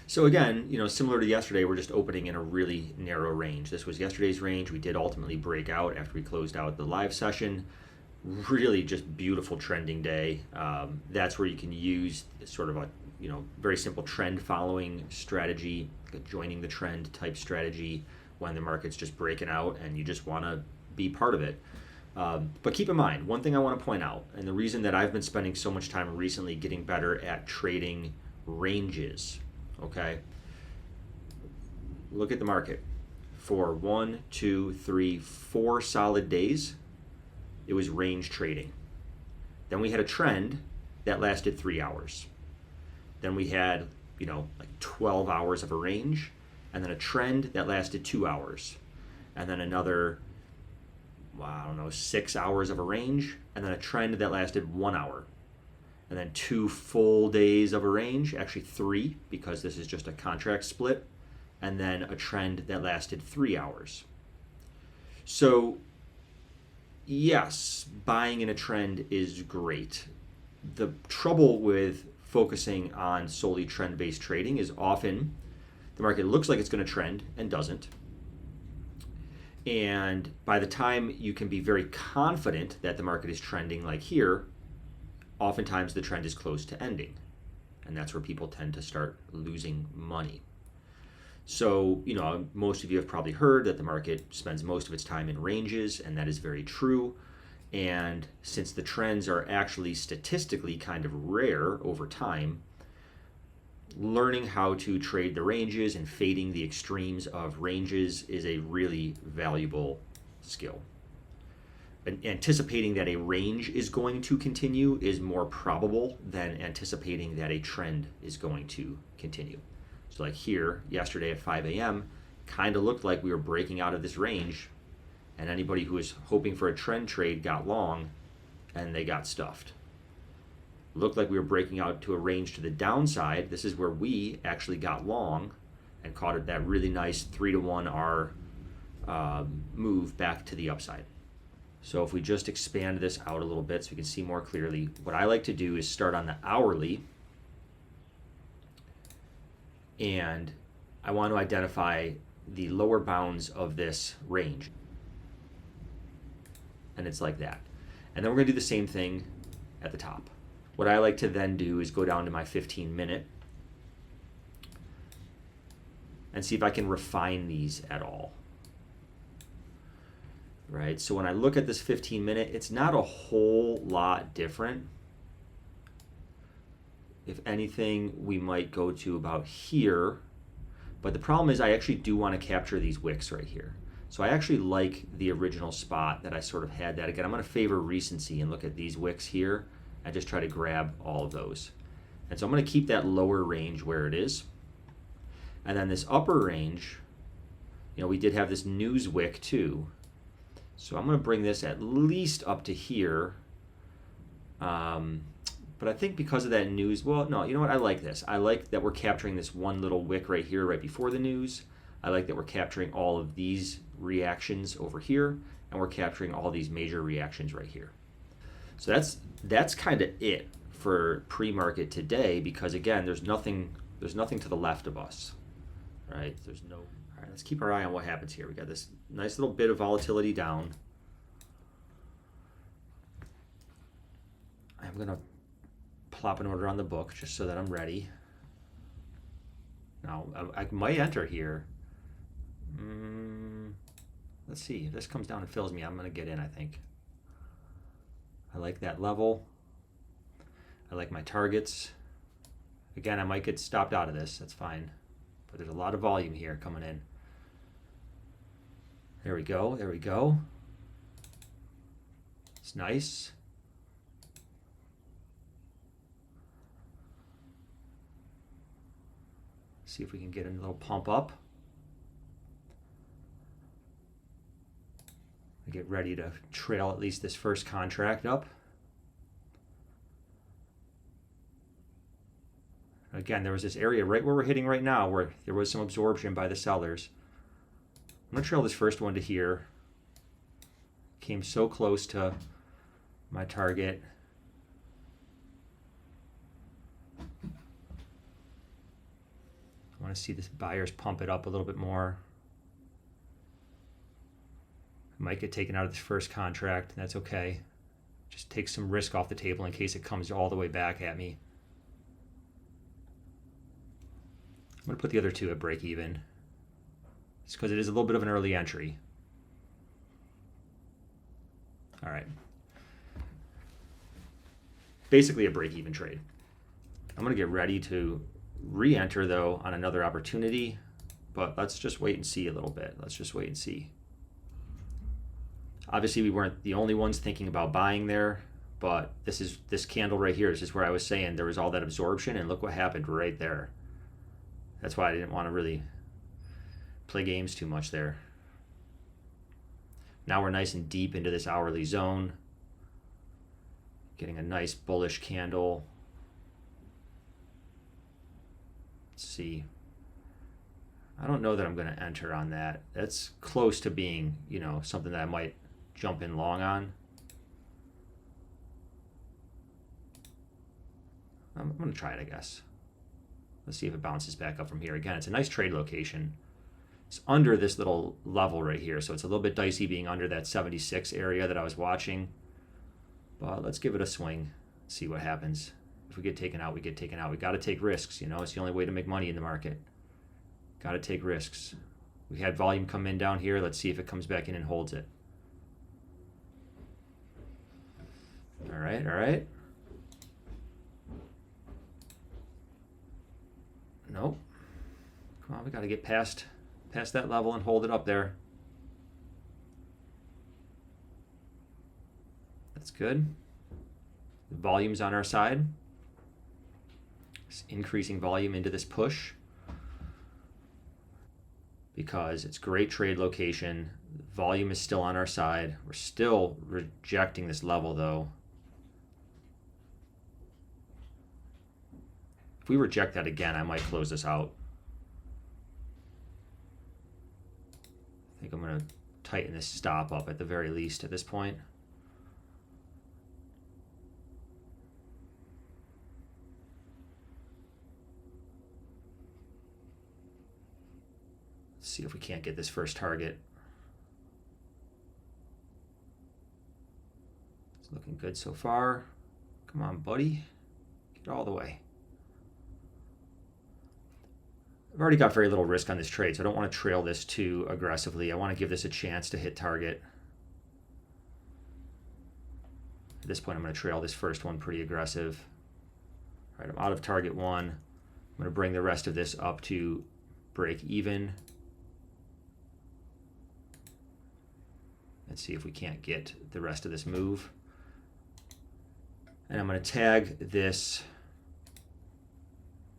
So again, similar to yesterday, we're just opening in a really narrow range. This was yesterday's range. We did ultimately break out after we closed out the live session. Really just beautiful trending day. That's where you can use sort of a very simple trend following strategy, like a joining the trend type strategy when the market's just breaking out and you just want to be part of it. But keep in mind, one thing I want to point out, and the reason that I've been spending so much time recently getting better at trading ranges, okay? Look at the market. For 1, 2, 3, 4 solid days, it was range trading. Then we had a trend that lasted 3 hours. Then we had, like 12 hours of a range, and then a trend that lasted 2 hours. And then another, 6 hours of a range, and then a trend that lasted 1 hour. And then 2 full days of a range, actually 3, because this is just a contract split, and then a trend that lasted 3 hours. So yes, buying in a trend is great. The trouble with focusing on solely trend-based trading is often the market looks like it's going to trend and doesn't. And by the time you can be very confident that the market is trending like here, oftentimes the trend is close to ending. And that's where people tend to start losing money. So, most of you have probably heard that the market spends most of its time in ranges, and that is very true. And since the trends are actually statistically kind of rare over time, learning how to trade the ranges and fading the extremes of ranges is a really valuable skill. And anticipating that a range is going to continue is more probable than anticipating that a trend is going to continue. So like here, yesterday at 5 a.m., kind of looked like we were breaking out of this range, and anybody who was hoping for a trend trade got long, and they got stuffed. Looked like we were breaking out to a range to the downside. This is where we actually got long and caught that really nice 3-to-1 R move back to the upside. So if we just expand this out a little bit so we can see more clearly, what I like to do is start on the hourly, and I want to identify the lower bounds of this range. And it's like that. And then we're going to do the same thing at the top. What I like to then do is go down to my 15-minute and see if I can refine these at all. Right? So when I look at this 15-minute, it's not a whole lot different. If anything, we might go to about here. But the problem is I actually do want to capture these wicks right here. So I actually like the original spot that I sort of had that. Again, I'm going to favor recency and look at these wicks here and just try to grab all of those. And so I'm going to keep that lower range where it is. And then this upper range, we did have this news wick too. So I'm going to bring this at least up to here. But I think because of that news, well, no, you know what? I like this. I like that we're capturing this one little wick right here right before the news. I like that we're capturing all of these reactions over here, and we're capturing all these major reactions right here. So that's kind of it for pre-market today, because again, there's nothing to the left of us, right? All right, let's keep our eye on what happens here. We got this nice little bit of volatility down. I'm going to plop an order on the book just so that I'm ready. Now, I might enter here. Let's see. If this comes down and fills me, I'm going to get in, I think. I like that level. I like my targets. Again, I might get stopped out of this. That's fine. But there's a lot of volume here coming in. There we go. There we go. It's nice. See if we can get a little pump up. We get ready to trail at least this first contract up. Again, there was this area right where we're hitting right now where there was some absorption by the sellers. I'm going to trail this first one to here. Came so close to my target. I want to see the buyers pump it up a little bit more. Might get taken out of this first contract. That's okay. Just take some risk off the table in case it comes all the way back at me. I'm going to put the other two at break even. It's because it is a little bit of an early entry. All right. Basically a break even trade. I'm going to get ready to re-enter though on another opportunity, but let's just wait and see a little bit. Let's just wait and see. Obviously we weren't the only ones thinking about buying there, but this candle right here is just where I was saying there was all that absorption, and look what happened right there. That's why I didn't want to really play games too much there. Now we're nice and deep into this hourly zone. Getting a nice bullish candle. Let's see. I don't know that I'm going to enter on that. That's close to being, you know, something that I might jump in long on. I'm going to try it, I guess. Let's see if it bounces back up from here. Again, it's a nice trade location. It's under this little level right here, so it's a little bit dicey being under that 76 area that I was watching. But let's give it a swing, see what happens. If we get taken out, we get taken out. We got to take risks, you know. It's the only way to make money in the market. Got to take risks. We had volume come in down here. Let's see if it comes back in and holds it. All right, all right. Nope. Come on, we got to get past that level and hold it up there. That's good. The volume's on our side. It's increasing volume into this push because it's great trade location. Volume is still on our side. We're still rejecting this level though. If we reject that again, I might close this out. I think I'm going to tighten this stop up at the very least at this point. Let's see if we can't get this first target. It's looking good so far. Come on, buddy. Get all the way. I've already got very little risk on this trade, so I don't want to trail this too aggressively. I want to give this a chance to hit target. At this point, I'm going to trail this first one pretty aggressive. All right, I'm out of target one. I'm going to bring the rest of this up to break even. Let's see if we can't get the rest of this move. And I'm going to tag this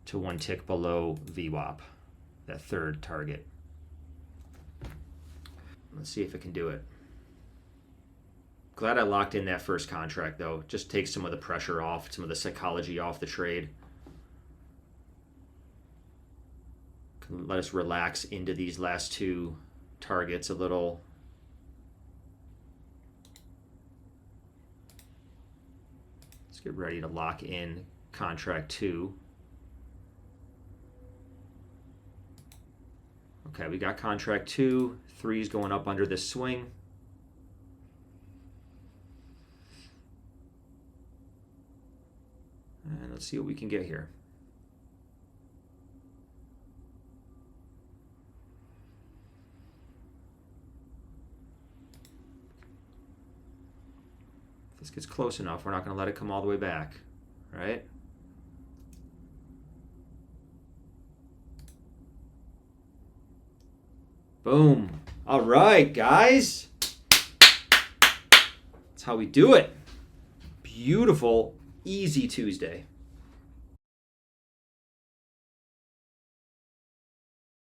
to one tick below VWAP, that third target. Let's see if it can do it. Glad I locked in that first contract though. Just takes some of the pressure off, some of the psychology off the trade. Can let us relax into these last two targets a little. Let's get ready to lock in contract 2. Okay, we got contract 2. 3 is going up under this swing. And let's see what we can get here. If this gets close enough, we're not going to let it come all the way back, right? Boom. All right, guys. That's how we do it. Beautiful, easy Tuesday.